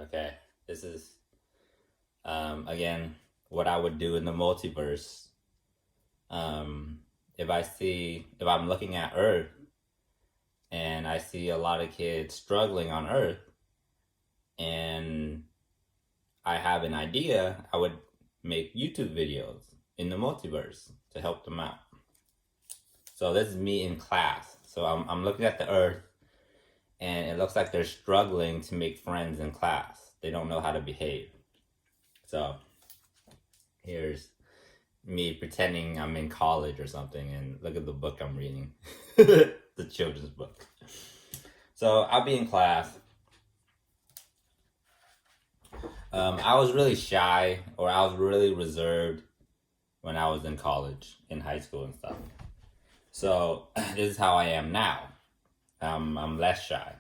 Okay, this is again what I would do in the multiverse. Um, if I'm looking at Earth and I see a lot of kids struggling on Earth, and I have an idea, I would make YouTube videos in the multiverse to help them out. So this is me in class. So I'm looking at the Earth, and it looks like they're struggling to make friends in class. They don't know how to behave. So here's me pretending I'm in college or something, and look at the book I'm reading. The children's book. So I'll be in class. I was really shy, or I was really reserved when I was in college, in high school and stuff. So this is how I am now. I'm less shy.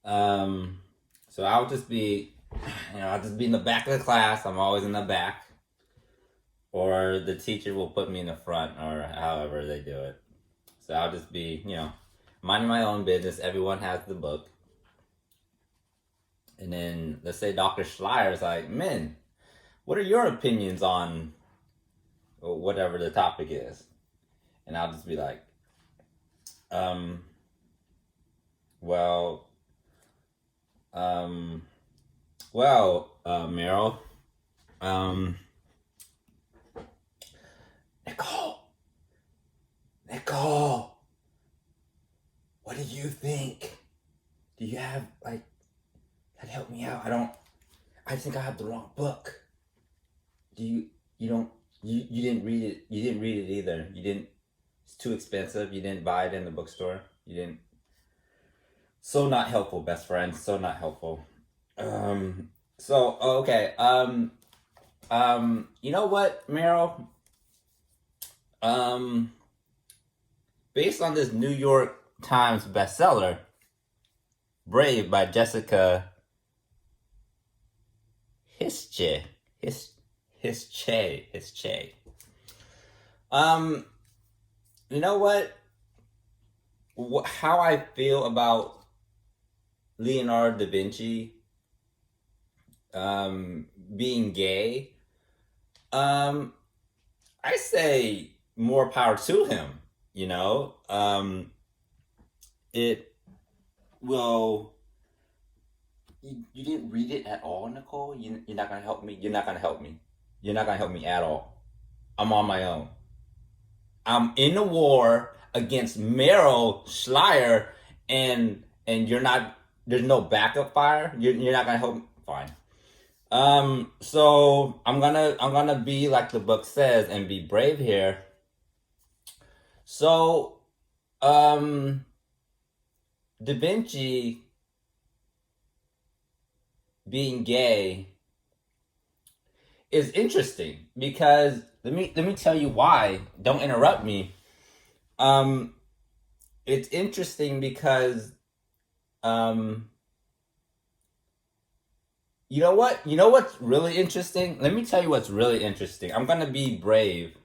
So I'll just be, I'll just be in the back of the class. I'm always in the back, or the teacher will put me in the front, or however they do it. So I'll just be, minding my own business. Everyone has the book. And then let's say Dr. Schleier's like, "Men, what are your opinions on whatever the topic is?" And I'll just be like, well, Meryl, um, Nicole, what do you think? Do you have, help me out? I think I have the wrong book. You didn't read it. You didn't read it either. It's too expensive. You didn't buy it in the bookstore. You didn't. So not helpful, best friend. So not helpful. Okay. You know what, Meryl? Based on this New York Times bestseller, Brave by Jessica Hische. You know what? How I feel about Leonardo da Vinci being gay, I say more power to him. It will. You didn't read it at all, Nicole? You're not gonna help me? You're not gonna help me. You're not gonna help me at all. I'm on my own. I'm in a war against Meryl Schleier, and you're not. There's no backup fire. You're not gonna help me. Fine. So I'm gonna be like the book says and be brave here. So, Da Vinci being gay is interesting because let me tell you why. Don't interrupt me. It's interesting because you know what? You know what's really interesting? Let me tell you what's really interesting. I'm gonna be brave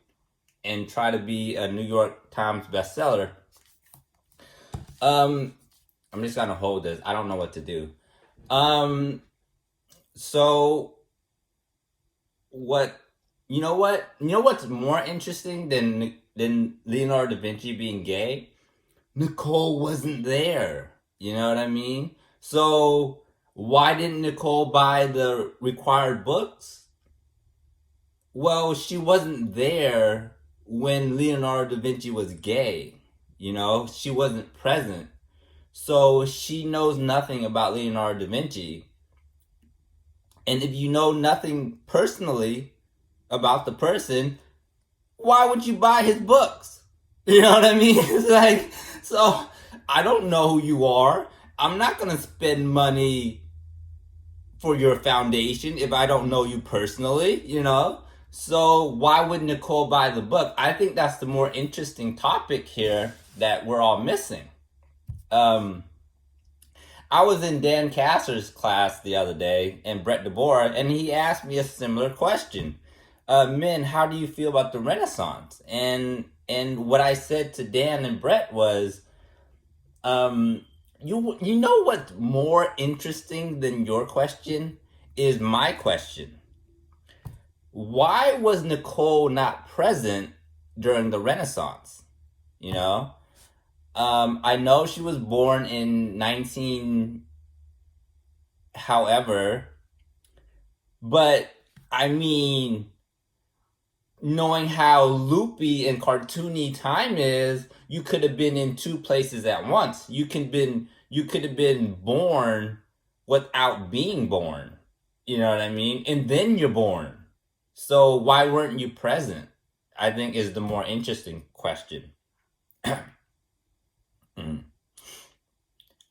and try to be a New York Times bestseller. I'm just gonna hold this. I don't know what to do. So what? You know what? You know what's more interesting than Leonardo da Vinci being gay? Nicole wasn't there. You know what I mean? So why didn't Nicole buy the required books? Well, she wasn't there when Leonardo da Vinci was gay. She wasn't present. So she knows nothing about Leonardo da Vinci. And if you know nothing personally about the person, why would you buy his books? You know what I mean? It's like, so I don't know who you are. I'm not going to spend money for your foundation if I don't know you personally, So why would Nicole buy the book? I think that's the more interesting topic here that we're all missing. I was in Dan Casser's class the other day, and Brett DeBoer, and he asked me a similar question. Men, how do you feel about the Renaissance? And what I said to Dan and Brett was, You know what's more interesting than your question is my question. Why was Nicole not present during the Renaissance? You know, I know she was born in 19, however, but I mean, knowing how loopy and cartoony time is, you could have been in two places at once. You could have been born without being born. You know what I mean? And then you're born. So why weren't you present? I think is the more interesting question. Mm.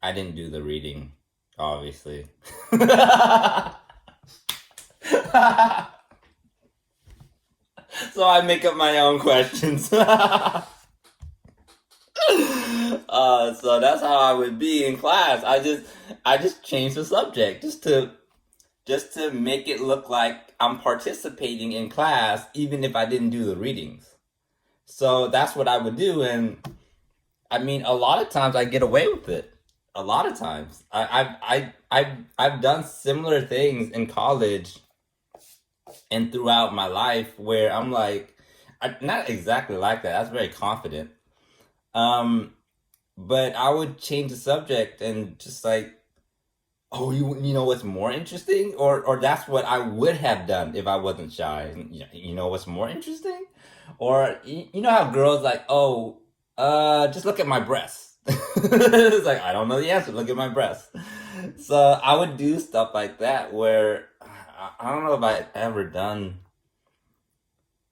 I didn't do the reading, obviously. So I make up my own questions. So that's how I would be in class. I just change the subject just to make it look like I'm participating in class, even if I didn't do the readings. So that's what I would do, and I mean, a lot of times I get away with it. A lot of times, I've done similar things in college and throughout my life where I'm like, not exactly like that. That's very confident. Um, but I would change the subject and just like, oh, you know what's more interesting, or that's what I would have done if I wasn't shy. You know what's more interesting, or you know how girls like, oh, just look at my breasts. It's like I don't know the answer. Look at my breasts. So I would do stuff like that where I don't know if I ever done.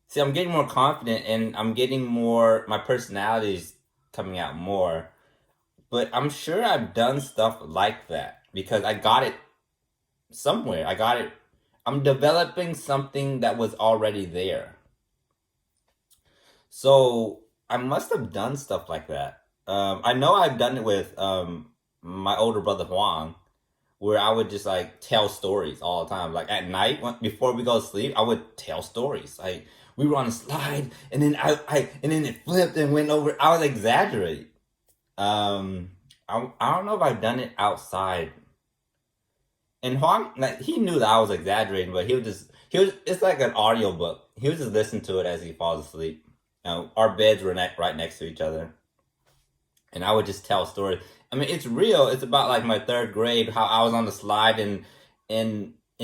See, I'm getting more confident and I'm getting more. My personality's coming out more, but I'm sure I've done stuff like that because I got it somewhere. I got it. I'm developing something that was already there. So I must have done stuff like that. I know I've done it with my older brother Juan, where I would just like tell stories all the time. Like at night, before we go to sleep, I would tell stories. Like we were on a slide, and then and then it flipped and went over. I would exaggerate. I don't know if I've done it outside. And Juan, like he knew that I was exaggerating, but he was. It's like an audio book. He would just listen to it as he falls asleep. Our beds were right next to each other, and I would just tell stories. I mean, it's real. It's about like my third grade, how I was on the slide and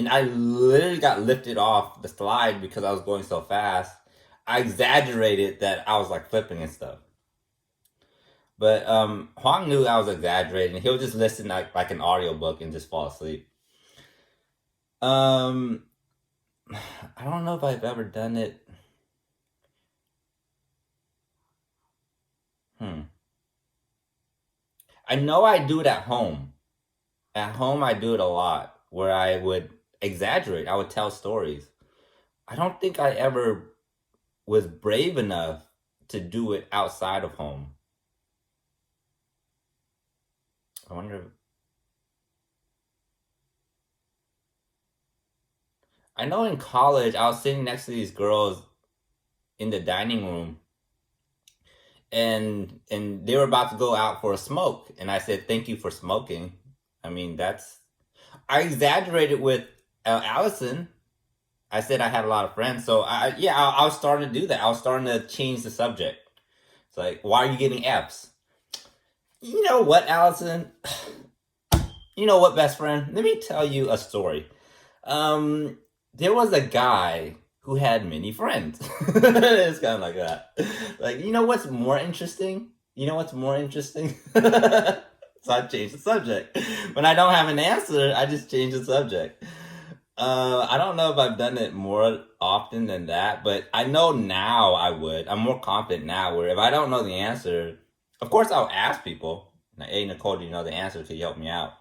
I literally got lifted off the slide because I was going so fast. I exaggerated that I was like flipping and stuff. But Huang knew I was exaggerating. He'll just listen like an audiobook and just fall asleep. Um, I don't know if I've ever done it. Hmm. I know I do it at home. At home, I do it a lot where I would exaggerate. I would tell stories. I don't think I ever was brave enough to do it outside of home. I wonder. I know in college, I was sitting next to these girls in the dining room, and they were about to go out for a smoke, and I said, "Thank you for smoking." I mean, that's I exaggerated with Allison. I said I had a lot of friends, so I was starting to do that. I was starting to change the subject. It's like, why are you getting F's? You know what, Allison? You know what, best friend? Let me tell you a story. There was a guy who had many friends. It's kind of like that. Like, you know what's more interesting? You know what's more interesting? So I changed the subject. When I don't have an answer, I just change the subject. I don't know if I've done it more often than that, but I know now I would. I'm more confident now where if I don't know the answer, of course I'll ask people. Like, hey Nicole, do you know the answer? Could you help me out?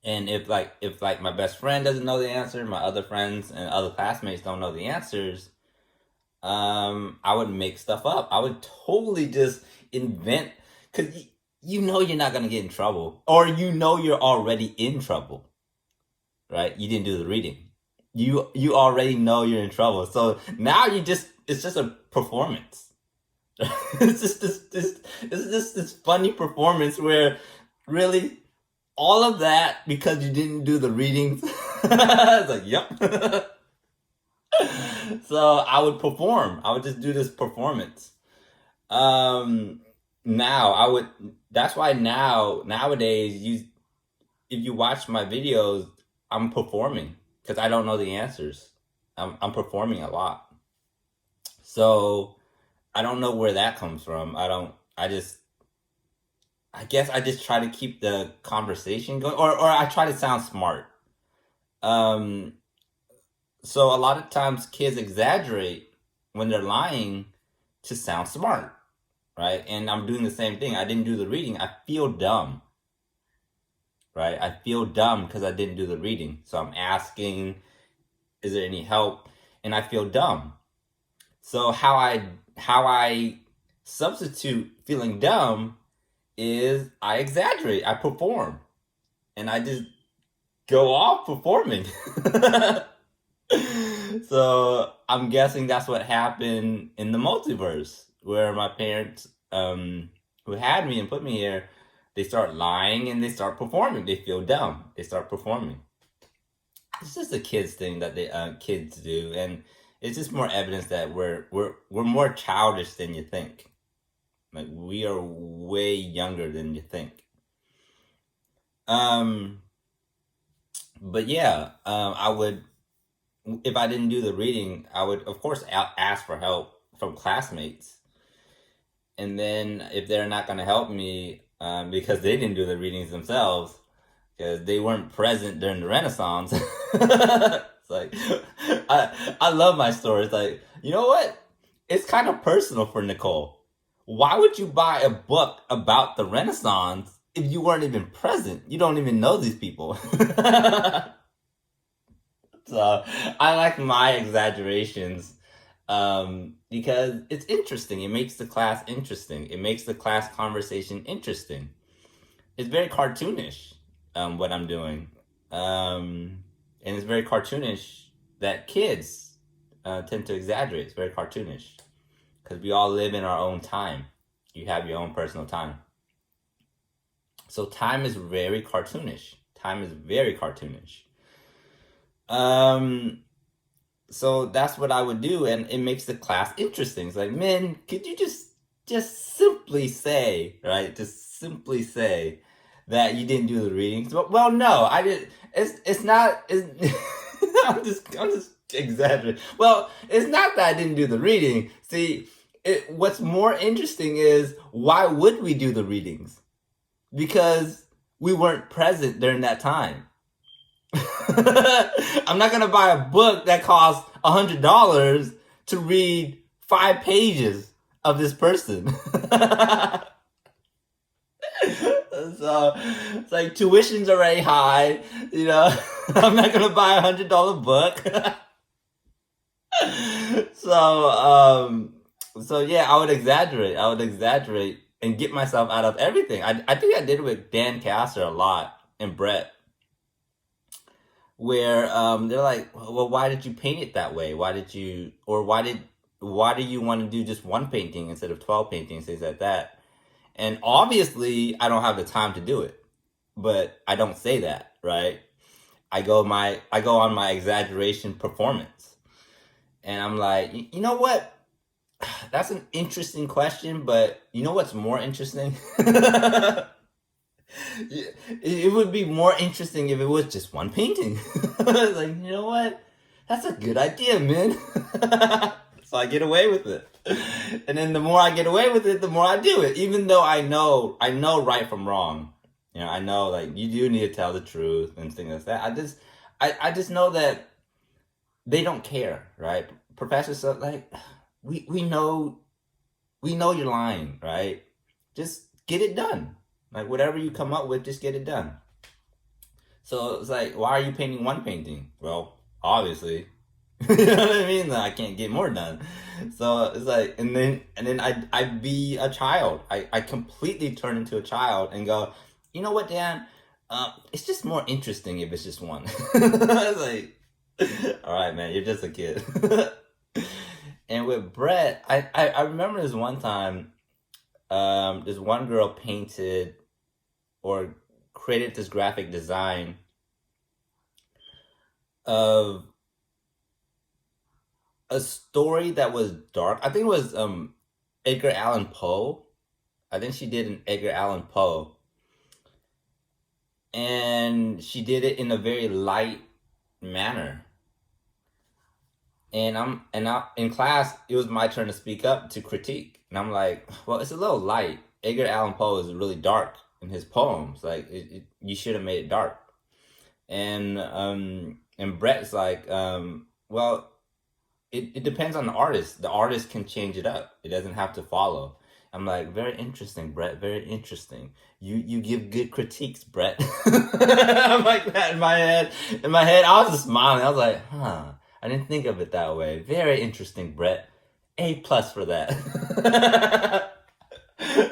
And if like my best friend doesn't know the answer, my other friends and other classmates don't know the answers, I would make stuff up. I would totally just invent because you know you're not gonna get in trouble, or you know you're already in trouble, right? You didn't do the reading. You already know you're in trouble. So now it's just a performance. It's just this funny performance where Really? All of that because you didn't do the readings? It's like, yep. So I would perform. I would just do this performance. Um, now I would. That's why nowadays if you watch my videos, I'm performing because I don't know the answers. I'm performing a lot. So I don't know where that comes from. I don't. I guess I just try to keep the conversation going, or I try to sound smart. Um, so a lot of times kids exaggerate when they're lying to sound smart, right? And I'm doing the same thing. I didn't do the reading. I feel dumb, right? I feel dumb because I didn't do the reading. So I'm asking, is there any help? And I feel dumb. So how I substitute feeling dumb is I exaggerate. I perform, and I just go off performing. So I'm guessing that's what happened in the multiverse, where my parents, who had me and put me here, they start lying and they start performing. They feel dumb. They start performing. It's just a kids thing that they kids do, and it's just more evidence that we're more childish than you think. Like we are way younger than you think. Um, but yeah, I would, if I didn't do the reading, I would of course ask for help from classmates, and then if they're not going to help me because they didn't do the readings themselves because they weren't present during the Renaissance, it's like I love my story. It's like, you know what? It's kind of personal for Nicole. Why would you buy a book about the Renaissance if you weren't even present? You don't even know these people. So I like my exaggerations because it's interesting. It makes the class interesting. It makes the class conversation interesting. It's very cartoonish, what I'm doing. And it's very cartoonish that kids tend to exaggerate. It's very cartoonish because we all live in our own time. You have your own personal time. So time is very cartoonish. Time is very cartoonish. So that's what I would do, and it makes the class interesting. It's like, man, could you just simply say, right? Just simply say that you didn't do the readings. Well, no, I did. It's not. I'm just exaggerating. Well, it's not that I didn't do the reading. See, what's more interesting is why would we do the readings? Because we weren't present during that time. I'm not gonna buy a book that costs $100 to read 5 pages of this person. So it's like tuition's already high, you know. I'm not gonna buy $100 book. So yeah, I would exaggerate. I would exaggerate and get myself out of everything. I think I did it with Dan Casser a lot and Brett, where they're like, well, why did you paint it that way? Why do you want to do just one painting instead of 12 paintings, things like that? And obviously I don't have the time to do it, but I don't say that, right? I go on my exaggeration performance, and I'm like, you know what? That's an interesting question, but you know what's more interesting? It would be more interesting if it was just one painting. Like, you know what? That's a good idea, man. So I get away with it. And then the more I get away with it, the more I do it. Even though I know right from wrong. You know, I know like you do need to tell the truth and things like that. I just know that they don't care, right? Professors are like, we know you're lying, right? Just get it done. Like whatever you come up with, just get it done. So it's like, why are you painting one painting? Well, obviously. You know what I mean? I can't get more done. So it's like, and then I be a child. I completely turn into a child and go, you know what, Dan? It's just more interesting if it's just one. It's like, all right, man, you're just a kid. And with Brett, I remember this one time, this one girl painted or created this graphic design of a story that was dark. I think it was Edgar Allan Poe. I think she did an Edgar Allan Poe, and she did it in a very light manner. And in class. It was my turn to speak up to critique, and I'm like, well, it's a little light. Edgar Allan Poe is really dark in his poems. Like, you should have made it dark. And Brett's like, well, it depends on the artist. The artist can change it up. It doesn't have to follow. I'm like, very interesting, Brett. Very interesting. You give good critiques, Brett. I'm like that in my head. In my head, I was just smiling. I was like, huh. I didn't think of it that way. Very interesting, Brett. A+ for that.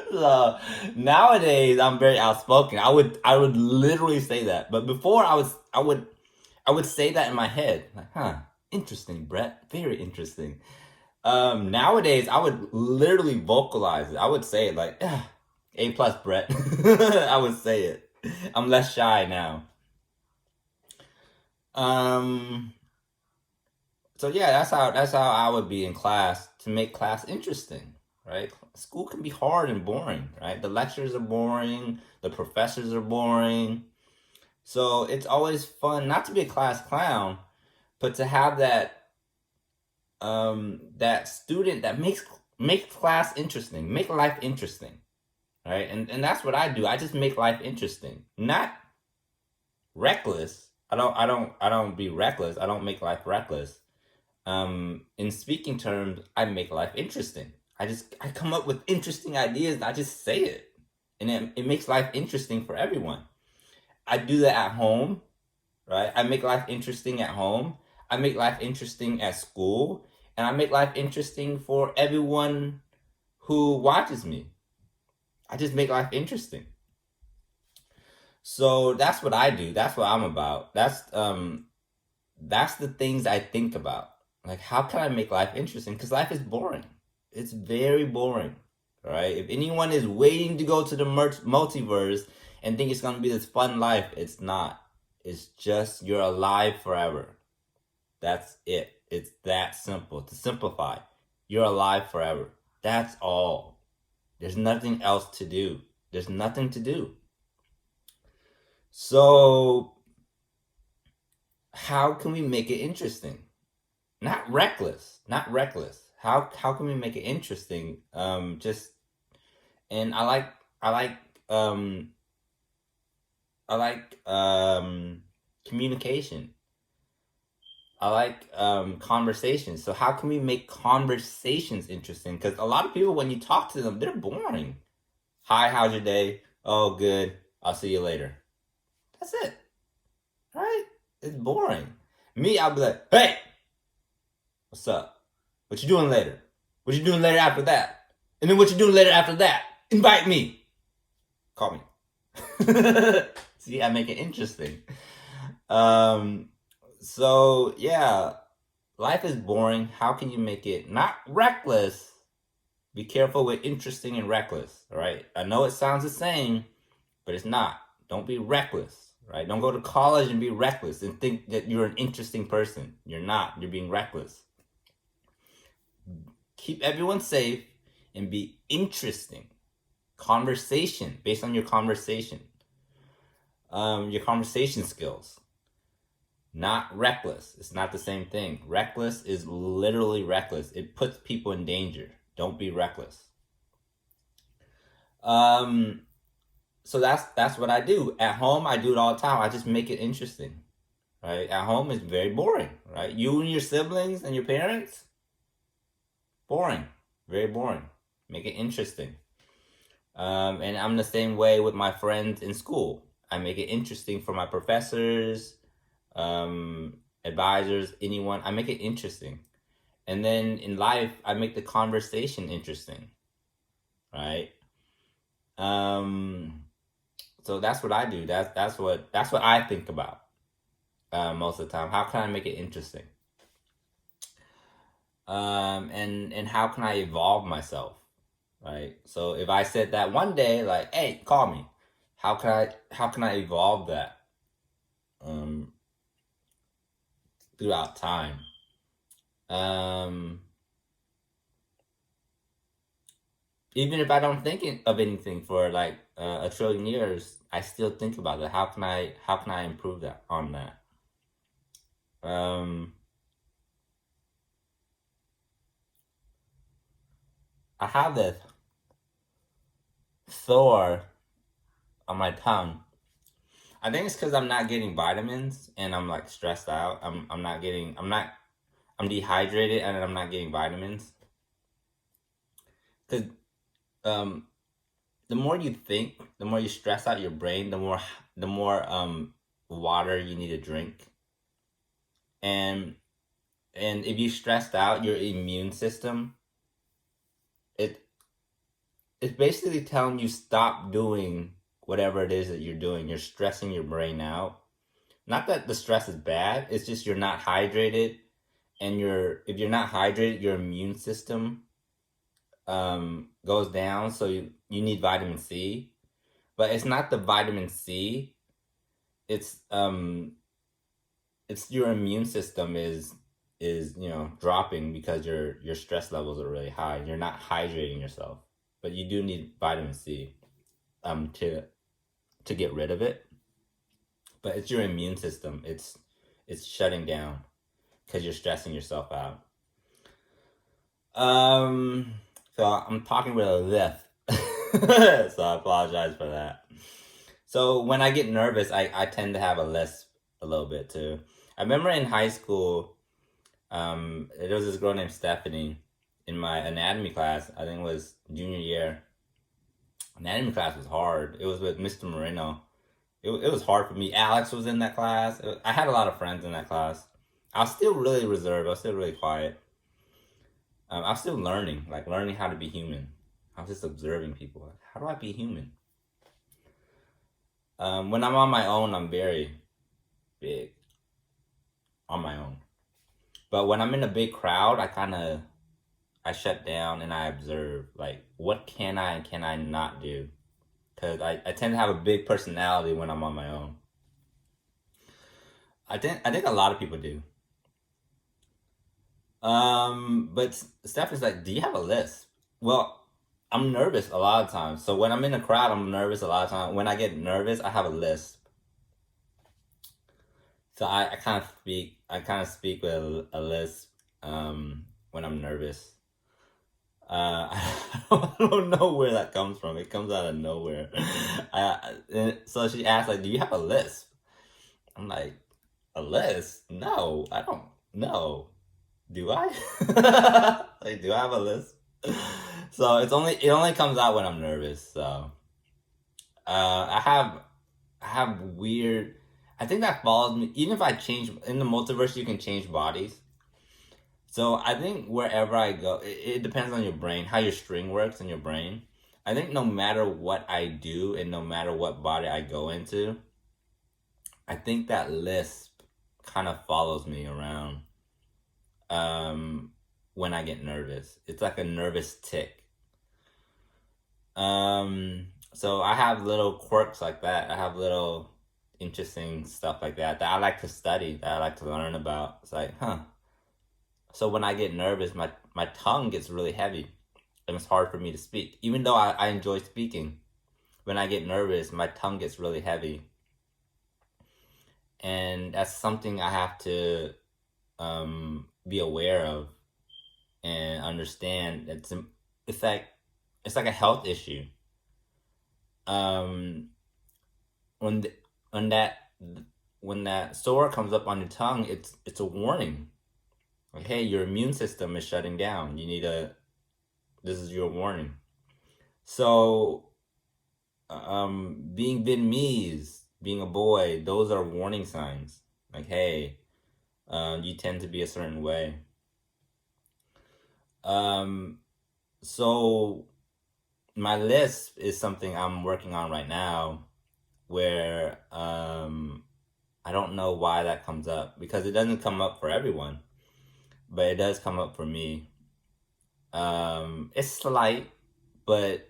So nowadays, I'm very outspoken. I would literally say that. But before, I would say that in my head, like, huh, interesting, Brett. Very interesting. Nowadays, I would literally vocalize it. I would say it like, A+, Brett. I would say it. I'm less shy now. So yeah, that's how I would be in class to make class interesting, right? School can be hard and boring, right? The lectures are boring, the professors are boring. So it's always fun not to be a class clown, but to have that student that makes class interesting, make life interesting, right? And that's what I do. I just make life interesting, not reckless. I don't be reckless. I don't make life reckless. In speaking terms, I make life interesting. I come up with interesting ideas and I just say it. And it makes life interesting for everyone. I do that at home, right? I make life interesting at home. I make life interesting at school. And I make life interesting for everyone who watches me. I just make life interesting. So that's what I do. That's what I'm about. That's the things I think about. Like, how can I make life interesting? Because life is boring. It's very boring, right? If anyone is waiting to go to the multiverse and think it's going to be this fun life, it's not. It's just you're alive forever. That's it. It's that simple. To simplify, you're alive forever. That's all. There's nothing else to do. There's nothing to do. So, how can we make it interesting? Not reckless. Not reckless. How can we make it interesting? Just and I like um I like communication. I like conversations. So how can we make conversations interesting? Because a lot of people, when you talk to them, they're boring. Hi, how's your day? Oh, good. I'll see you later. That's it, right? It's boring. Me, I'll be like, hey, what's up? What you doing later? What you doing later after that? And then what you doing later after that? Invite me. Call me. See, I make it interesting. So yeah, life is boring. How can you make it not reckless? Be careful with interesting and reckless, all right? I know it sounds the same, but it's not. Don't be reckless, right? Don't go to college and be reckless and think that you're an interesting person. You're not. You're being reckless. Keep everyone safe and be interesting. Conversation, based on your conversation skills. Not reckless. It's not the same thing. Reckless is literally reckless. It puts people in danger. Don't be reckless. So that's what I do. At home, I do it all the time. I just make it interesting. Right? At home, it's very boring. Right? You and your siblings and your parents, boring. Very boring. Make it interesting. And I'm the same way with my friends in school. I make it interesting for my professors, advisors, anyone. I make it interesting. And then in life, I make the conversation interesting. Right? So that's what I do. That's what I think about most of the time. How can I make it interesting? And how can I evolve myself? Right? So if I said that one day, like, hey, call me. how can I evolve that um, throughout time? Um, Even if I don't of anything for like a trillion years, I still think about it. How can I improve that on that? Um, I have this sore on my tongue. I think it's because I'm not getting vitamins and I'm like stressed out. I'm dehydrated and I'm not getting vitamins. Because um, the more you think, the more you stress out your brain, the more water you need to drink. And if you stressed out your immune system, it it's basically telling you stop doing whatever it is that you're doing. You're stressing your brain out. Not that the stress is bad, it's just you're not hydrated, and if you're not hydrated, your immune system goes down, so you need vitamin C. But it's not the vitamin C, it's it's your immune system is dropping because your stress levels are really high. You're not hydrating yourself, but you do need vitamin C to get rid of it. But it's your immune system. It's shutting down because you're stressing yourself out. Um, so I'm talking with a lisp, so I apologize for that. So when I get nervous, I tend to have a lisp a little bit too. I remember in high school, there was this girl named Stephanie in my anatomy class. I think it was junior year. Anatomy class was hard. It was with Mr. Moreno. It was hard for me. Alex was in that class. I had a lot of friends in that class. I was still really reserved. I was still really quiet. I was still learning, like learning how to be human. I was just observing people. Like, how do I be human? When I'm on my own, I'm very big on my own. But when I'm in a big crowd, I shut down and I observe. Like, what can I and can I not do? Because I tend to have a big personality when I'm on my own. I think a lot of people do. But Steph is like, do you have a list? Well, I'm nervous a lot of times. So when I'm in a crowd, I'm nervous a lot of times. When I get nervous, I have a list. So I kind of speak with a lisp when I'm nervous. I don't know where that comes from. It comes out of nowhere. So she asked, like, "Do you have a lisp?" I'm like, "A lisp? No, I don't. No, do I? Like, do I have a lisp?" So it only comes out when I'm nervous. So I have weird. I think that follows me. Even if I change in the multiverse, you can change bodies. So I think wherever I go, it depends on your brain, how your string works in your brain. I think no matter what I do and no matter what body I go into, I think that lisp kind of follows me around um, when I get nervous. It's like a nervous tick. So I have little quirks like that. I have little interesting stuff like that I like to study, that I like to learn about. It's like, huh. So when I get nervous, my tongue gets really heavy and it's hard for me to speak. Even though I enjoy speaking, when I get nervous, my tongue gets really heavy. And that's something I have to be aware of and understand. It's like a health issue. Um, when th- when that when that sore comes up on your tongue, it's a warning. Like, hey, your immune system is shutting down. This is your warning. So, being Vietnamese, being a boy, those are warning signs. Like, hey, you tend to be a certain way. Um, so my list is something I'm working on right now, where I don't know why that comes up because it doesn't come up for everyone, but it does come up for me. It's slight, but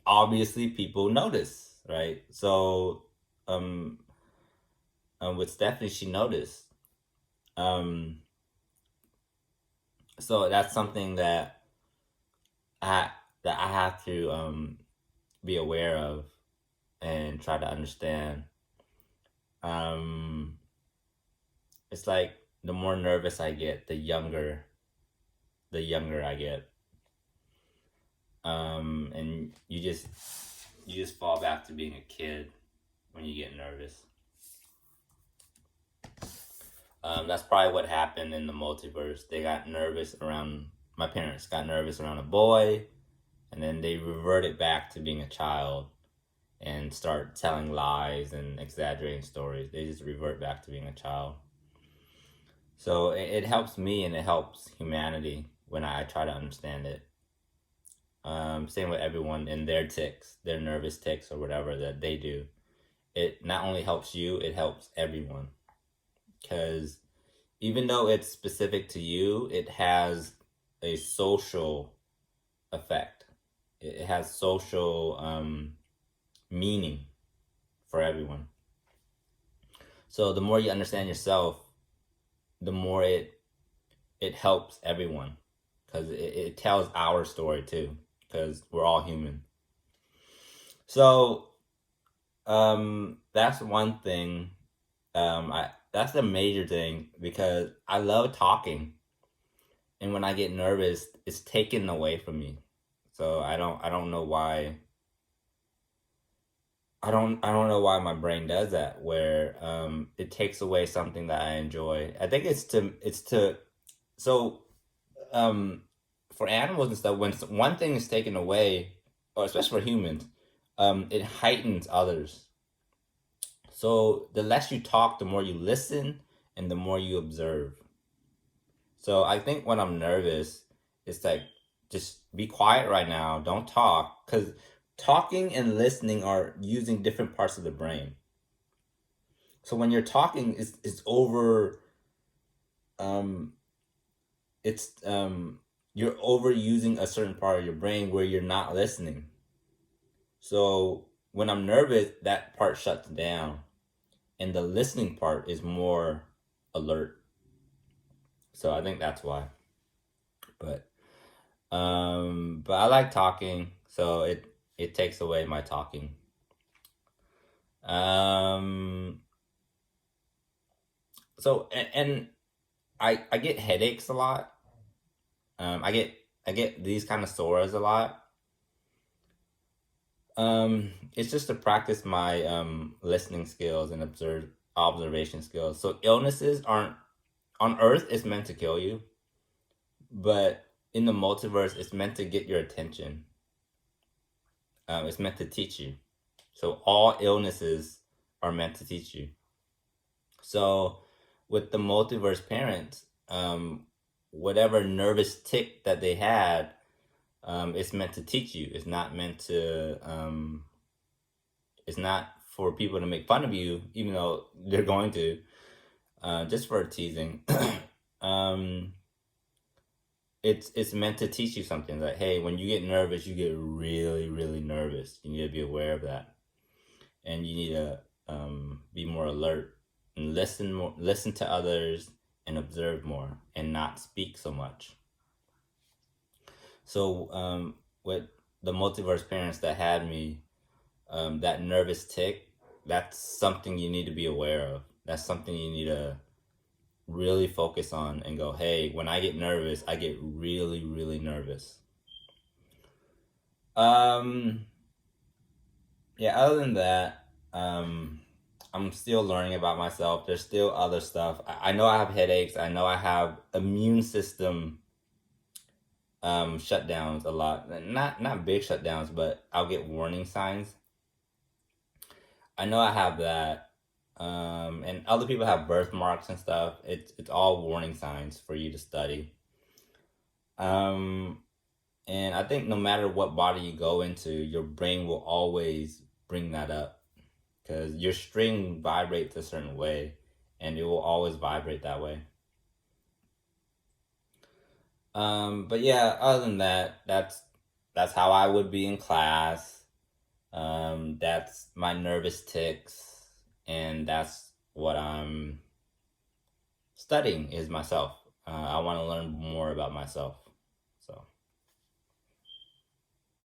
obviously people notice. right? So, um, with Stephanie, she noticed. Um, so that's something I that I have to be aware of and try to understand. Um, it's like the more nervous I get, the younger I get. And you just fall back to being a kid when you get nervous. That's probably what happened in the multiverse. They got nervous around my parents got nervous around a boy, and then they reverted back to being a child and start telling lies and exaggerating stories. They just revert back to being a child. So it helps me and it helps humanity when I try to understand it. Same with everyone in their tics, their nervous tics or whatever that they do. It not only helps you, it helps everyone. Because even though it's specific to you, it has a social effect. It has social meaning for everyone. So the more you understand yourself, the more it helps everyone because it tells our story too because we're all human. So that's one thing. I that's the major thing because I love talking, and when I get nervous, it's taken away from me. So I don't know why. I don't know why my brain does that where it takes away something that I enjoy. I think it's to so um for animals and stuff when one thing is taken away, or especially for humans, it heightens others. So the less you talk, the more you listen and the more you observe. So I think when I'm nervous, it's like just be quiet right now, don't talk, because talking and listening are using different parts of the brain. So when you're talking, it's over. Um, it's you're overusing a certain part of your brain where you're not listening. So when I'm nervous, that part shuts down, and the listening part is more alert. So I think that's why. But but I like talking, so it takes away my talking. Um, and I get headaches a lot. I get these kind of sores a lot. It's just to practice my listening skills and observation skills. So illnesses aren't on Earth. It's meant to kill you, but in the multiverse, it's meant to get your attention. It's meant to teach you. So all illnesses are meant to teach you. So with the multiverse parents, whatever nervous tick that they had, it's meant to teach you. It's not meant to. It's not for people to make fun of you, even though they're going to. Just for teasing. um, it's meant to teach you something that hey, when you get nervous, you get really nervous. You need to be aware of that, and you need to be more alert and listen to others and observe more and not speak so much. So with the multiverse parents that had me, that nervous tick, that's something you need to be aware of. That's something you need to really focus on and go, hey, when I get nervous, I get really nervous. Um, yeah, other than that, I'm still learning about myself. There's still other stuff. I know I have headaches. I know I have immune system shutdowns a lot. Not big shutdowns, but I'll get warning signs. I know I have that. And other people have birthmarks and stuff. It's all warning signs for you to study. Um, and I think no matter what body you go into, your brain will always bring that up because your string vibrates a certain way, and it will always vibrate that way. But yeah, other than that, that's how I would be in class. That's my nervous tics, and that's what I'm studying is myself. I want to learn more about myself. So.